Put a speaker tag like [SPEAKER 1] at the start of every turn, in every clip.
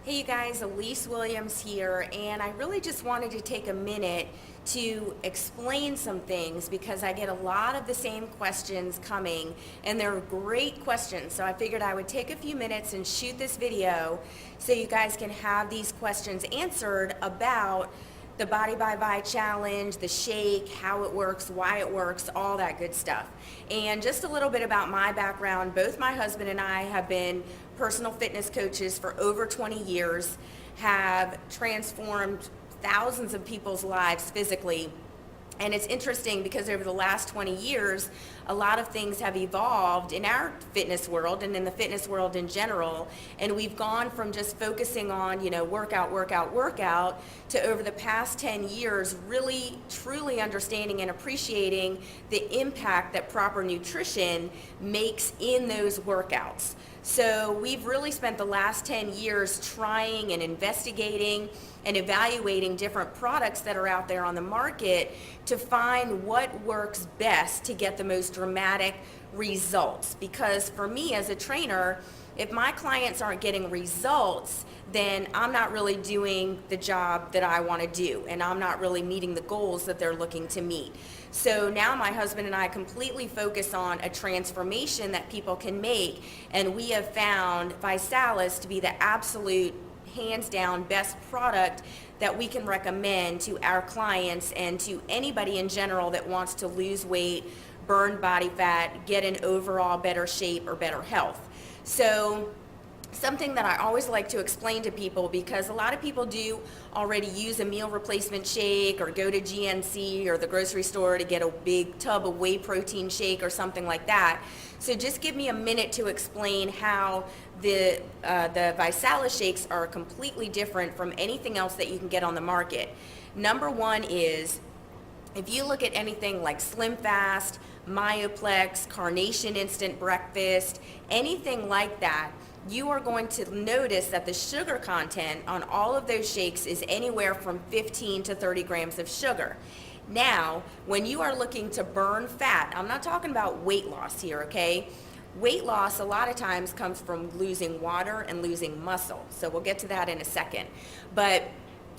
[SPEAKER 1] Hey you guys, Elise Williams here, and I really just wanted to take a minute to explain some things because I get a lot of the same questions coming, and they're great questions. So I figured I would take a few minutes and shoot this video so you guys can have these questions answered about the Body by Vi challenge, the shake, how it works, why it works, all that good stuff. And just a little bit about my background. Both my husband and I have been personal fitness coaches for over 20 years, have transformed thousands of people's lives physically. And it's interesting because over the last 20 years, a lot of things have evolved in our fitness world and in the fitness world in general. And we've gone from just focusing on, workout, workout, workout, to over the past 10 years, really truly understanding and appreciating the impact that proper nutrition makes in those workouts. So we've really spent the last 10 years trying and investigating and evaluating different products that are out there on the market to find what works best to get the most dramatic results. Because for me as a trainer, if my clients aren't getting results, then I'm not really doing the job that I want to do, and I'm not really meeting the goals that they're looking to meet. So now my husband and I completely focus on a transformation that people can make, and we have found ViSalus to be the absolute hands down best product that we can recommend to our clients and to anybody in general that wants to lose weight, burn body fat, get in overall better shape or better health. So something that I always like to explain to people, because a lot of people do already use a meal replacement shake or go to GNC or the grocery store to get a big tub of whey protein shake or something like that. So just give me a minute to explain how the ViSalus shakes are completely different from anything else that you can get on the market. Number one is, if you look at anything like Slim Fast, Myoplex, Carnation Instant Breakfast, anything like that, you are going to notice that the sugar content on all of those shakes is anywhere from 15 to 30 grams of sugar. Now, when you are looking to burn fat, I'm not talking about weight loss here, okay? Weight loss a lot of times comes from losing water and losing muscle. So we'll get to that in a second. But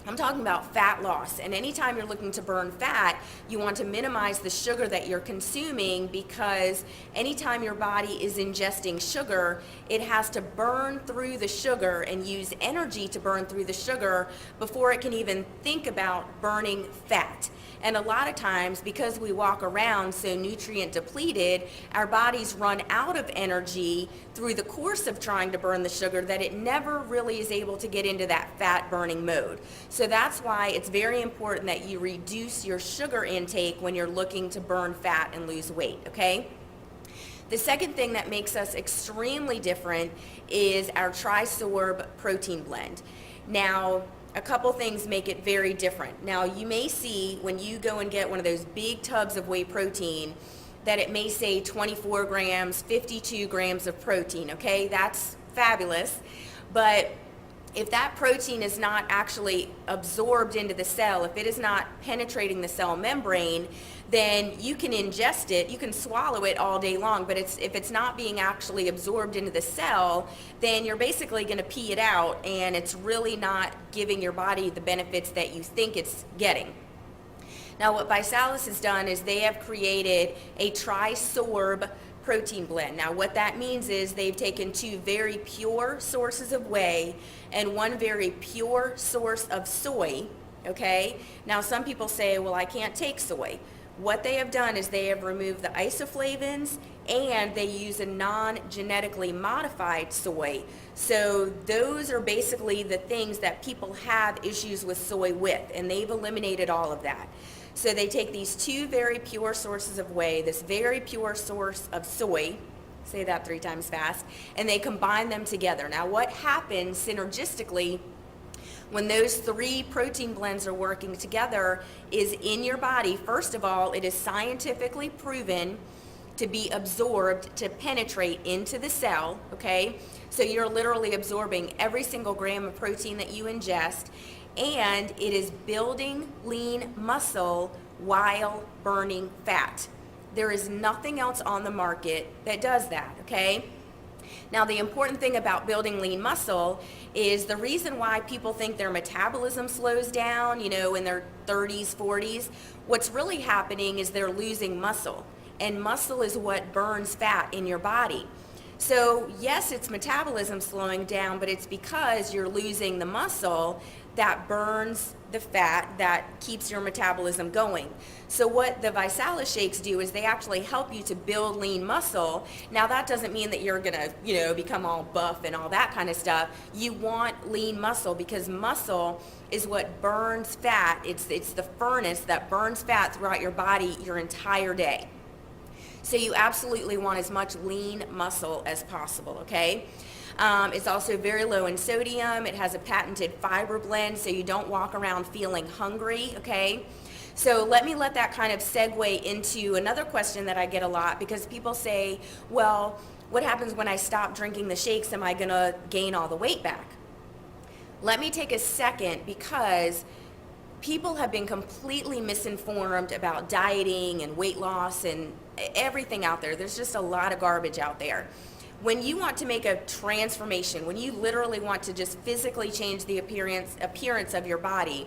[SPEAKER 1] I'm talking about fat loss, and anytime you're looking to burn fat, you want to minimize the sugar that you're consuming, because anytime your body is ingesting sugar, it has to burn through the sugar and use energy to burn through the sugar before it can even think about burning fat. And a lot of times, because we walk around so nutrient depleted, our bodies run out of energy through the course of trying to burn the sugar, that it never really is able to get into that fat burning mode. So that's why it's very important that you reduce your sugar intake when you're looking to burn fat and lose weight, okay? The second thing that makes us extremely different is our Trisorb protein blend. Now, a couple things make it very different. Now, you may see when you go and get one of those big tubs of whey protein that it may say 24 grams, 52 grams of protein, okay? That's fabulous. But if that protein is not actually absorbed into the cell, if it is not penetrating the cell membrane, then you can ingest it, you can swallow it all day long, but if it's not being actually absorbed into the cell, then you're basically going to pee it out, and it's really not giving your body the benefits that you think it's getting. Now, what ViSalus has done is they have created a Trisorb protein blend. Now, what that means is they've taken two very pure sources of whey and one very pure source of soy, okay? Now, some people say, well, I can't take soy. What they have done is they have removed the isoflavins, and they use a non-genetically modified soy. So those are basically the things that people have issues with soy with, and they've eliminated all of that. So they take these two very pure sources of whey, this very pure source of soy, say that 3 times fast, and they combine them together. Now, what happens synergistically when those 3 protein blends are working together is, in your body, first of all, it is scientifically proven to be absorbed, to penetrate into the cell, okay? So you're literally absorbing every single gram of protein that you ingest, and it is building lean muscle while burning fat. There is nothing else on the market that does that, okay? Now, the important thing about building lean muscle is the reason why people think their metabolism slows down, in their 30s, 40s, what's really happening is they're losing muscle. And muscle is what burns fat in your body. So yes, it's metabolism slowing down, but it's because you're losing the muscle that burns the fat that keeps your metabolism going. So what the Visalis shakes do is they actually help you to build lean muscle. Now that doesn't mean that you're gonna, become all buff and all that kind of stuff. You want lean muscle because muscle is what burns fat. It's the furnace that burns fat throughout your body your entire day. So you absolutely want as much lean muscle as possible, okay? It's also very low in sodium. It has a patented fiber blend, so you don't walk around feeling hungry, okay? So let that kind of segue into another question that I get a lot, because people say, well, what happens when I stop drinking the shakes? Am I gonna gain all the weight back? Let me take a second, because people have been completely misinformed about dieting and weight loss and everything out there. There's just a lot of garbage out there. When you want to make a transformation, when you literally want to just physically change the appearance of your body,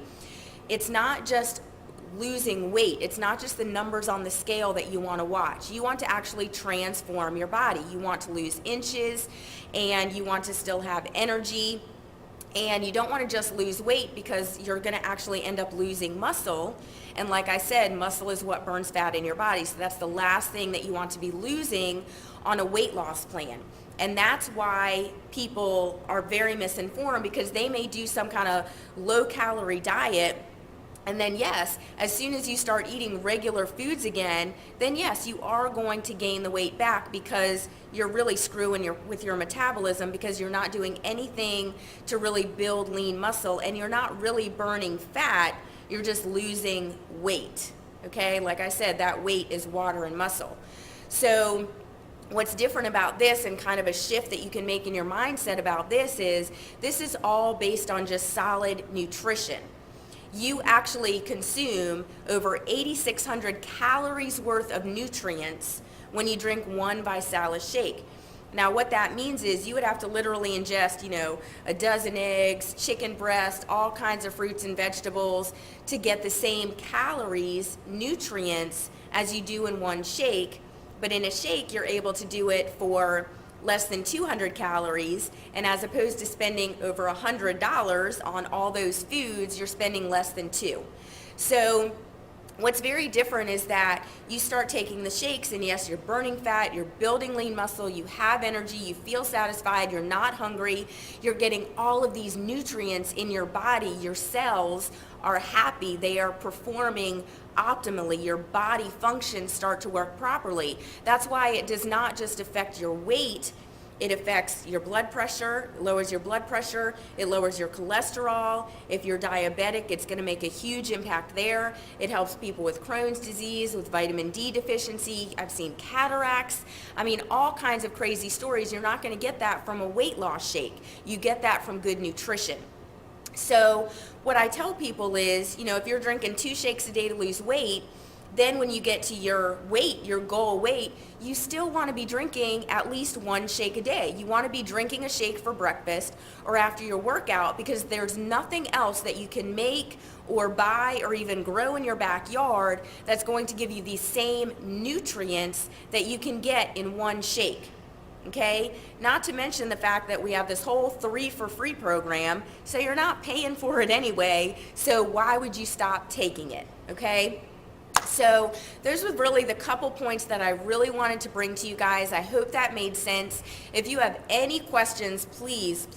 [SPEAKER 1] it's not just losing weight. It's not just the numbers on the scale that you want to watch. You want to actually transform your body. You want to lose inches, and you want to still have energy. And you don't want to just lose weight, because you're going to actually end up losing muscle. And like I said, muscle is what burns fat in your body. So that's the last thing that you want to be losing on a weight loss plan. And that's why people are very misinformed, because they may do some kind of low calorie diet. And then yes, as soon as you start eating regular foods again, then yes, you are going to gain the weight back, because you're really screwing with your metabolism, because you're not doing anything to really build lean muscle, and you're not really burning fat, you're just losing weight, okay? Like I said, that weight is water and muscle. So what's different about this, and kind of a shift that you can make in your mindset about this is all based on just solid nutrition. You actually consume over 8,600 calories worth of nutrients when you drink one Visalis shake. Now what that means is you would have to literally ingest, a dozen eggs, chicken breast, all kinds of fruits and vegetables to get the same calories, nutrients, as you do in one shake. But in a shake, you're able to do it for less than 200 calories, and as opposed to spending over $100 on all those foods, you're spending less than $2. So what's very different is that you start taking the shakes, and yes, you're burning fat, you're building lean muscle, you have energy, you feel satisfied, you're not hungry, you're getting all of these nutrients in your body, your cells are happy, they are performing optimally, your body functions start to work properly. That's why it does not just affect your weight, it affects your blood pressure, it lowers your blood pressure, it lowers your cholesterol. If you're diabetic, it's going to make a huge impact there. It helps people with Crohn's disease, with vitamin D deficiency. I've seen cataracts. I mean, all kinds of crazy stories. You're not going to get that from a weight loss shake. You get that from good nutrition. So what I tell people is, if you're drinking 2 shakes a day to lose weight, then when you get to your weight, your goal weight, you still want to be drinking at least 1 shake a day. You want to be drinking a shake for breakfast or after your workout, because there's nothing else that you can make or buy or even grow in your backyard that's going to give you the same nutrients that you can get in 1 shake. Okay, not to mention the fact that we have this whole 3 for free program, so you're not paying for it anyway, so why would you stop taking it? Okay, so those were really the couple points that I really wanted to bring to you guys. I hope that made sense. If you have any questions, please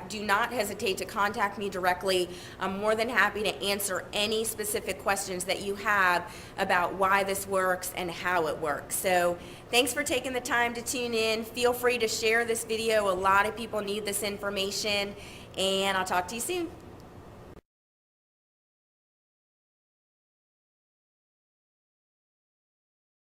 [SPEAKER 1] do not hesitate to contact me directly. I'm more than happy to answer any specific questions that you have about why this works and how it works. So thanks for taking the time to tune in. Feel free to share this video. A lot of people need this information, and I'll talk to you soon.